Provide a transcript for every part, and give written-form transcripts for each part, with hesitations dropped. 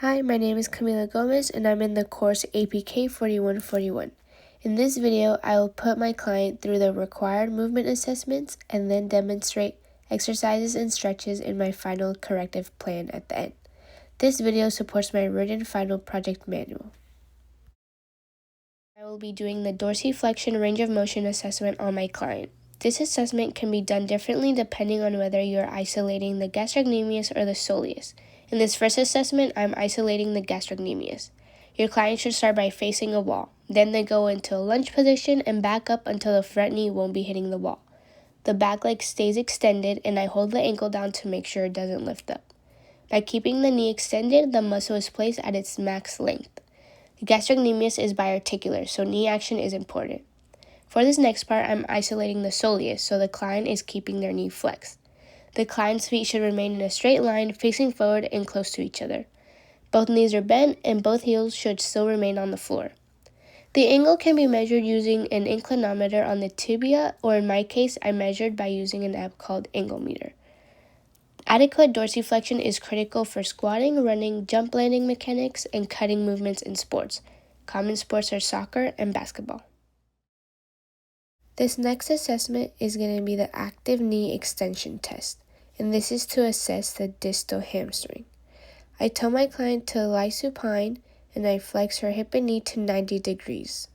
Hi, my name is Camila Gomez and I'm in the course APK4141. In this video, I will put my client through the required movement assessments and then demonstrate exercises and stretches in my final corrective plan at the end. This video supports my written final project manual. I will be doing the dorsiflexion range of motion assessment on my client. This assessment can be done differently depending on whether you are isolating the gastrocnemius or the soleus. In this first assessment, I'm isolating the gastrocnemius. Your client should start by facing a wall. Then they go into a lunge position and back up until the front knee won't be hitting the wall. The back leg stays extended and I hold the ankle down to make sure it doesn't lift up. By keeping the knee extended, the muscle is placed at its max length. The gastrocnemius is biarticular, so knee action is important. For this next part, I'm isolating the soleus, so the client is keeping their knee flexed. The client's feet should remain in a straight line, facing forward and close to each other. Both knees are bent, and both heels should still remain on the floor. The angle can be measured using an inclinometer on the tibia, or in my case, I measured by using an app called Anglemeter. Adequate dorsiflexion is critical for squatting, running, jump landing mechanics, and cutting movements in sports. Common sports are soccer and basketball. This next assessment is going to be the active knee extension test, and this is to assess the distal hamstring. I tell my client to lie supine, and I flex her hip and knee to 90 degrees.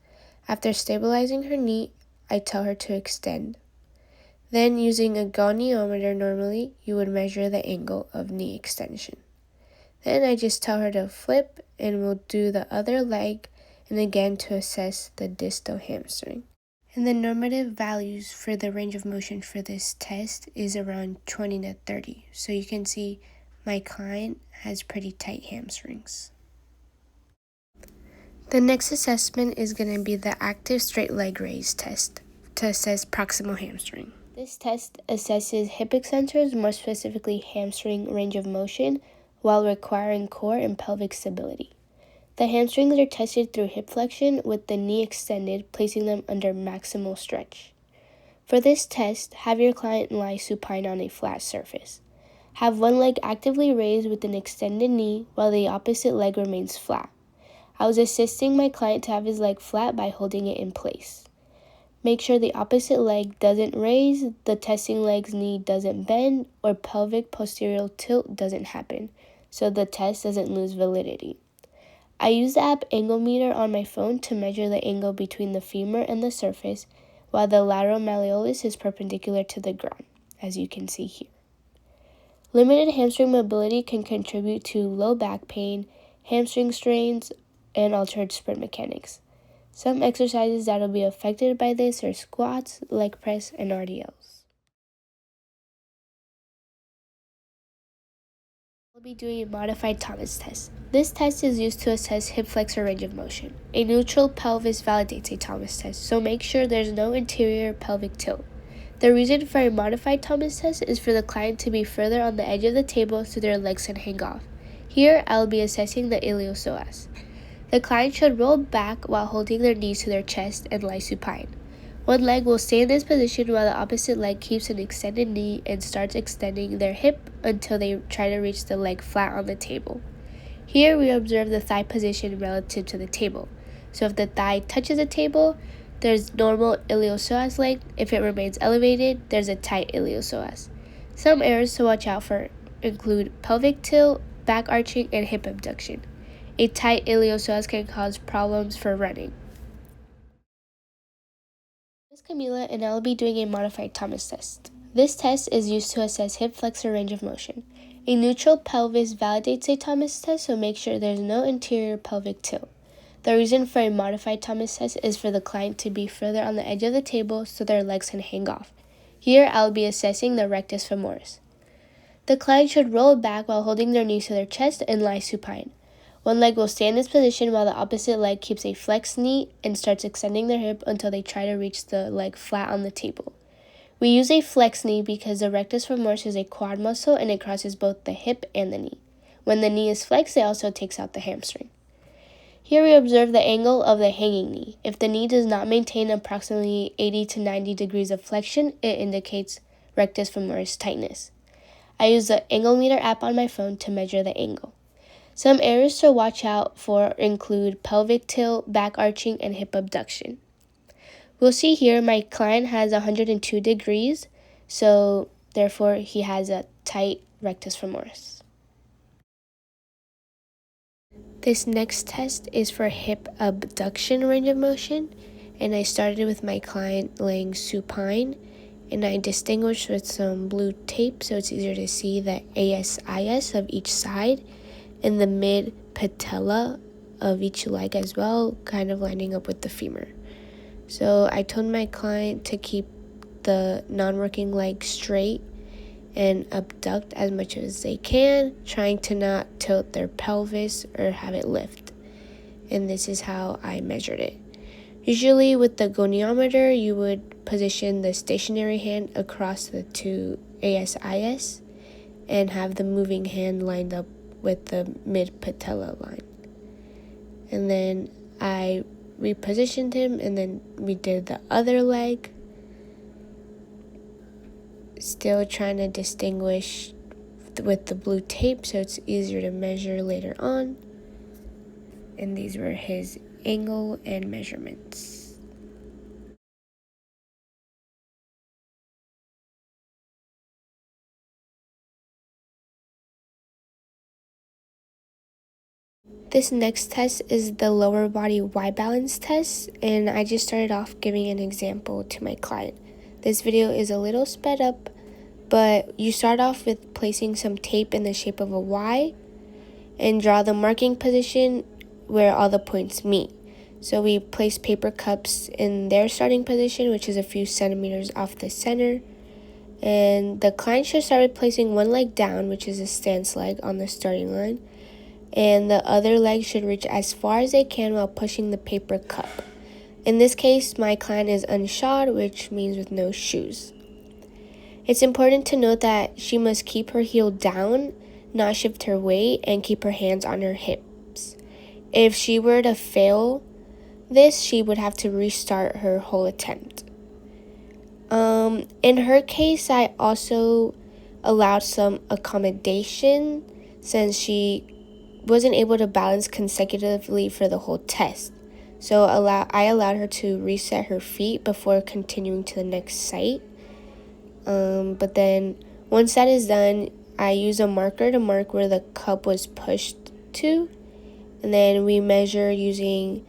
After stabilizing her knee, I tell her to extend. Then, using a goniometer normally, you would measure the angle of knee extension. Then I just tell her to flip, and we'll do the other leg, and again to assess the distal hamstring. And the normative values for the range of motion for this test is around 20 to 30. So you can see my client has pretty tight hamstrings. The next assessment is going to be the active straight leg raise test to assess proximal hamstring. This test assesses hip extensors, more specifically hamstring range of motion, while requiring core and pelvic stability. The hamstrings are tested through hip flexion with the knee extended, placing them under maximal stretch. For this test, have your client lie supine on a flat surface. Have one leg actively raised with an extended knee while the opposite leg remains flat. I was assisting my client to have his leg flat by holding it in place. Make sure the opposite leg doesn't raise, the testing leg's knee doesn't bend, or pelvic posterior tilt doesn't happen, so the test doesn't lose validity. I use the app Anglemeter on my phone to measure the angle between the femur and the surface, while the lateral malleolus is perpendicular to the ground, as you can see here. Limited hamstring mobility can contribute to low back pain, hamstring strains, and altered sprint mechanics. Some exercises that will be affected by this are squats, leg press, and RDLs. We'll be doing a modified Thomas test. This test is used to assess hip flexor range of motion. A neutral pelvis validates a Thomas test, so make sure there's no anterior pelvic tilt. The reason for a modified Thomas test is for the client to be further on the edge of the table so their legs can hang off. Here, I'll be assessing the iliopsoas. The client should roll back while holding their knees to their chest and lie supine. One leg will stay in this position while the opposite leg keeps an extended knee and starts extending their hip until they try to reach the leg flat on the table. Here we observe the thigh position relative to the table. So if the thigh touches the table, there's normal iliopsoas length. If it remains elevated, there's a tight iliopsoas. Some errors to watch out for include pelvic tilt, back arching, and hip abduction. A tight iliopsoas can cause problems for running. This is Camila, and I'll be doing a modified Thomas test. This test is used to assess hip flexor range of motion. A neutral pelvis validates a Thomas test, so make sure there's no anterior pelvic tilt. The reason for a modified Thomas test is for the client to be further on the edge of the table so their legs can hang off. Here, I'll be assessing the rectus femoris. The client should roll back while holding their knees to their chest and lie supine. One leg will stay in this position while the opposite leg keeps a flexed knee and starts extending their hip until they try to reach the leg flat on the table. We use a flexed knee because the rectus femoris is a quad muscle and it crosses both the hip and the knee. When the knee is flexed, it also takes out the hamstring. Here we observe the angle of the hanging knee. If the knee does not maintain approximately 80 to 90 degrees of flexion, it indicates rectus femoris tightness. I use the Anglemeter app on my phone to measure the angle. Some areas to watch out for include pelvic tilt, back arching, and hip abduction. We'll see here my client has 102 degrees, so therefore he has a tight rectus femoris. This next test is for hip abduction range of motion, and I started with my client laying supine, and I distinguished with some blue tape so it's easier to see the ASIS of each side and the mid patella of each leg as well, kind of lining up with the femur. So I told my client to keep the non-working leg straight and abduct as much as they can, trying to not tilt their pelvis or have it lift. And this is how I measured it. Usually with the goniometer, you would position the stationary hand across the two ASIS and have the moving hand lined up with the mid-patella line. And then I repositioned him, and then we did the other leg, still trying to distinguish with the blue tape so it's easier to measure later on. And these were his angle and measurements. This next test is the lower body Y balance test, and I just started off giving an example to my client. This video is a little sped up, but you start off with placing some tape in the shape of a Y and draw the marking position where all the points meet. So we place paper cups in their starting position, which is a few centimeters off the center. And the client should start with placing one leg down, which is a stance leg, on the starting line. And the other leg should reach as far as they can while pushing the paper cup. In this case, my client is unshod, which means with no shoes. It's important to note that she must keep her heel down, not shift her weight, and keep her hands on her hips. If she were to fail this, she would have to restart her whole attempt. In her case, I also allowed some accommodation since she wasn't able to balance consecutively for the whole test. So I allowed her to reset her feet before continuing to the next site. But then once that is done, I use a marker to mark where the cup was pushed to. And then we measure using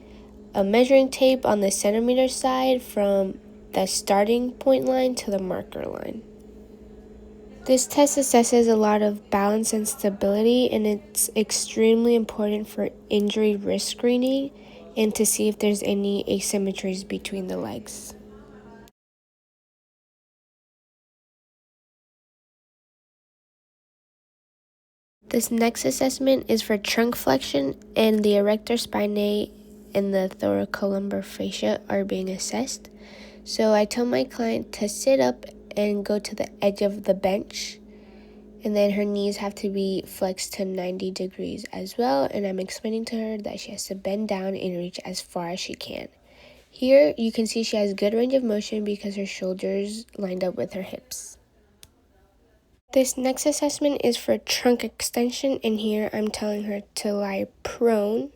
a measuring tape on the centimeter side from the starting point line to the marker line. This test assesses a lot of balance and stability, and it's extremely important for injury risk screening and to see if there's any asymmetries between the legs. This next assessment is for trunk flexion, and the erector spinae and the thoracolumbar fascia are being assessed. So I tell my client to sit up and go to the edge of the bench, and then her knees have to be flexed to 90 degrees as well, and I'm explaining to her that she has to bend down and reach as far as she can. Here you can see she has good range of motion because her shoulders lined up with her hips. This next assessment is for trunk extension, and here I'm telling her to lie prone.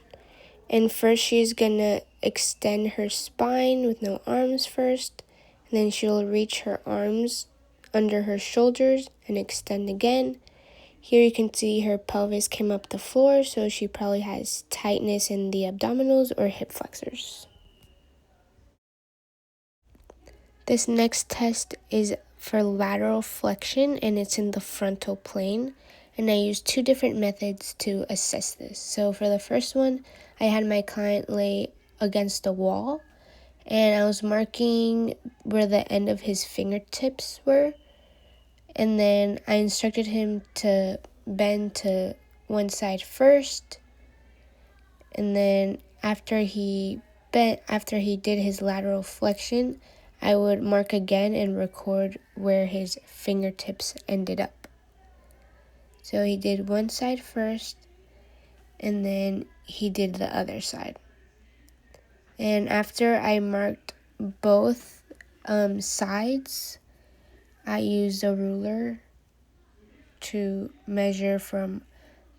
And first she's gonna extend her spine with no arms first, and then she'll reach her arms under her shoulders and extend again. Here you can see her pelvis came up the floor, so she probably has tightness in the abdominals or hip flexors. This next test is for lateral flexion, and it's in the frontal plane. And I used two different methods to assess this. So for the first one, I had my client lay against a wall, and I was marking where the end of his fingertips were. And then I instructed him to bend to one side first. And then after he did his lateral flexion, I would mark again and record where his fingertips ended up. So he did one side first, and then he did the other side. And after I marked both sides, I used a ruler to measure from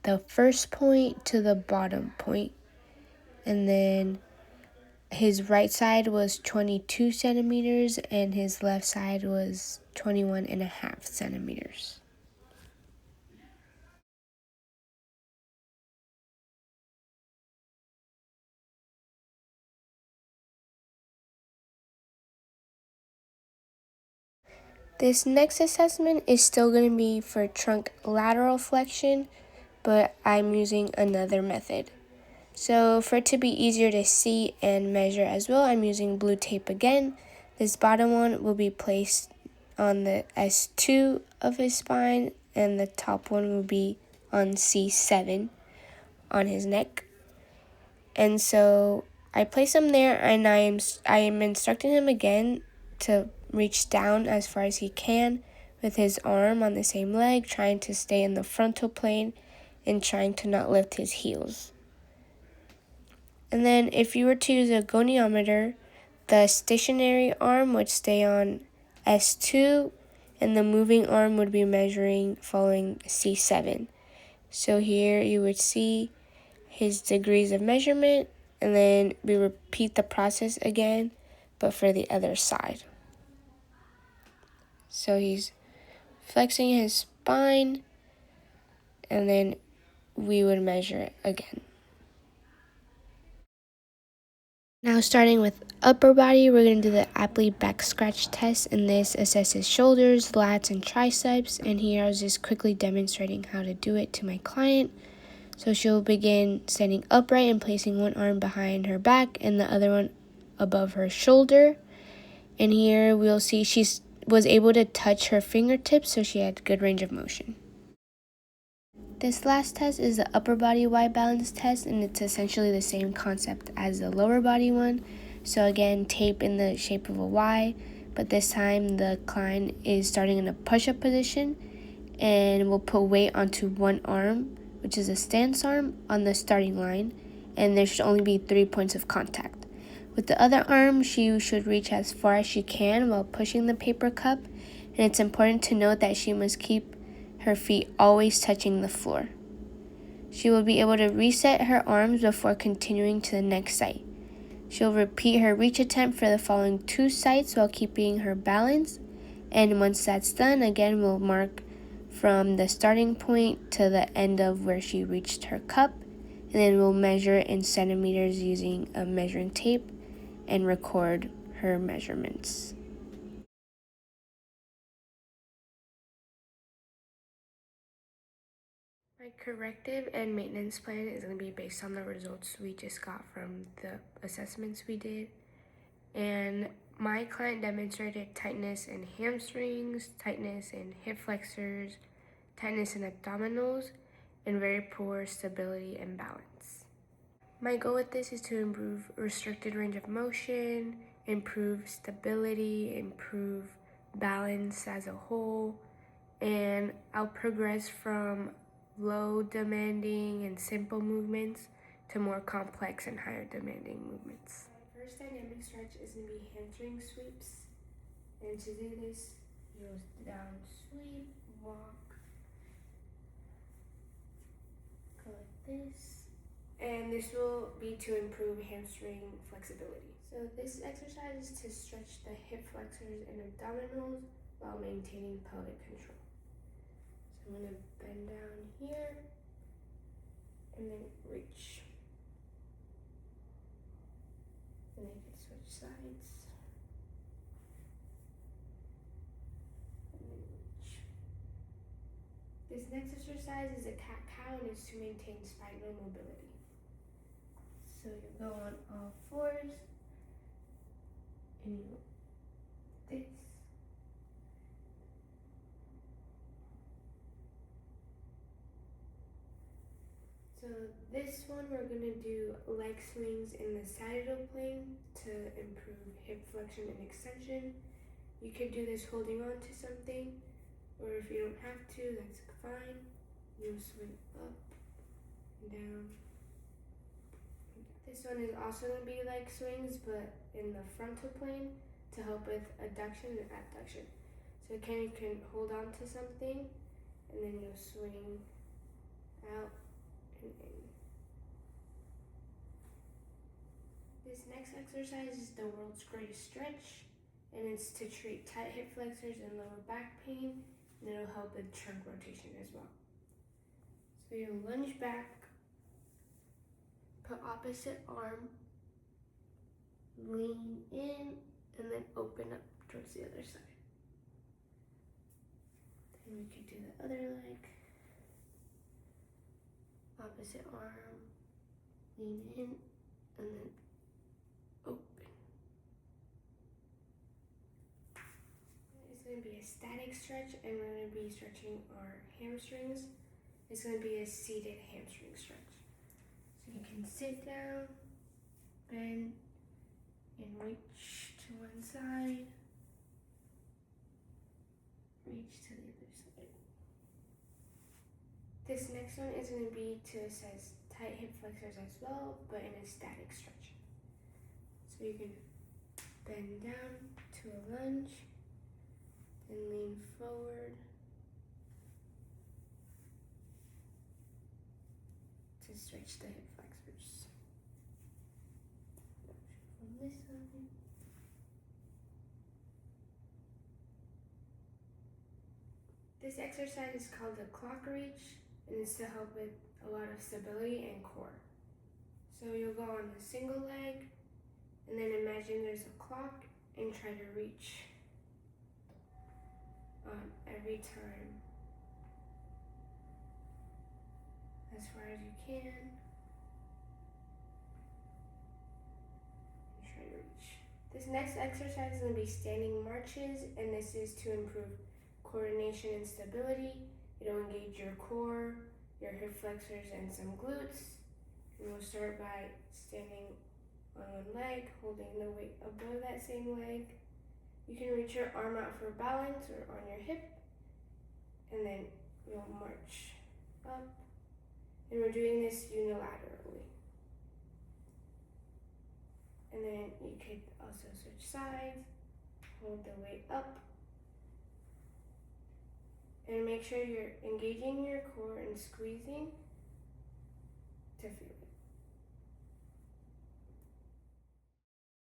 the first point to the bottom point. And then his right side was 22 centimeters and his left side was 21.5 centimeters. This next assessment is still going to be for trunk lateral flexion, but I'm using another method. So for it to be easier to see and measure as well, I'm using blue tape again. This bottom one will be placed on the S2 of his spine, and the top one will be on C7 on his neck. And so I place him there, and I am instructing him again to reach down as far as he can with his arm on the same leg, trying to stay in the frontal plane and trying to not lift his heels. And then if you were to use a goniometer, the stationary arm would stay on S2 and the moving arm would be measuring following C7. So here you would see his degrees of measurement, and then we repeat the process again, but for the other side. So he's flexing his spine, and then we would measure it again. Now starting with upper body, we're going to do the Apley back scratch test, and this assesses shoulders, lats, and triceps. And here I was just quickly demonstrating how to do it to my client. So she'll begin standing upright and placing one arm behind her back and the other one above her shoulder. And here we'll see she was able to touch her fingertips, so she had good range of motion. This last test is the upper body Y balance test, and it's essentially the same concept as the lower body one. So again, tape in the shape of a Y, but this time the client is starting in a push-up position, and we'll put weight onto one arm, which is a stance arm, on the starting line, and there should only be 3 points of contact. With the other arm, she should reach as far as she can while pushing the paper cup, and it's important to note that she must keep her feet always touching the floor. She will be able to reset her arms before continuing to the next site. She'll repeat her reach attempt for the following 2 sites while keeping her balance, and once that's done, again we'll mark from the starting point to the end of where she reached her cup, and then we'll measure in centimeters using a measuring tape and record her measurements. My corrective and maintenance plan is going to be based on the results we just got from the assessments we did. And my client demonstrated tightness in hamstrings, tightness in hip flexors, tightness in abdominals, and very poor stability and balance. My goal with this is to improve restricted range of motion, improve stability, improve balance as a whole, and I'll progress from low demanding and simple movements to more complex and higher demanding movements. My first dynamic stretch is going to be hamstring sweeps, and to do this, you'll down sweep, walk, go like this, and this will be to improve hamstring flexibility. So this exercise is to stretch the hip flexors and abdominals while maintaining pelvic control. So I'm going to bend down here and then reach. And I can switch sides. And then reach. This next exercise is a cat-cow, and it's to maintain spinal mobility. So you go on all fours and you go this. So this one we're going to do leg swings in the sagittal plane to improve hip flexion and extension. You could do this holding on to something, or if you don't have to, that's fine. You'll swing up and down. This one is also going to be leg swings, but in the frontal plane to help with adduction and abduction. So again, you can hold on to something, and then you'll swing out and in. This next exercise is the world's greatest stretch, and it's to treat tight hip flexors and lower back pain, and it'll help with trunk rotation as well. So you lunge back, put opposite arm, lean in, and then open up towards the other side. Then we could do the other leg. Opposite arm, lean in, and then open. It's going to be a static stretch, and we're going to be stretching our hamstrings. It's going to be a seated hamstring stretch. So you can sit down, bend, and reach to one side, reach to the other side. This next one is going to be to assess tight hip flexors as well, but in a static stretch. So you can bend down to a lunge, then lean forward to stretch the hip flexors. From this side. This exercise is called the clock reach, and it's to help with a lot of stability and core. So you'll go on a single leg, and then imagine there's a clock and try to reach every time as far as you can. And try to reach. This next exercise is going to be standing marches, and this is to improve coordination and stability. It'll engage your core, your hip flexors, and some glutes. And we'll start by standing on one leg, holding the weight above that same leg. You can reach your arm out for balance or on your hip, and then you'll march up. And we're doing this unilaterally. And then you could also switch sides, hold the weight up, and make sure you're engaging your core and squeezing to feel it.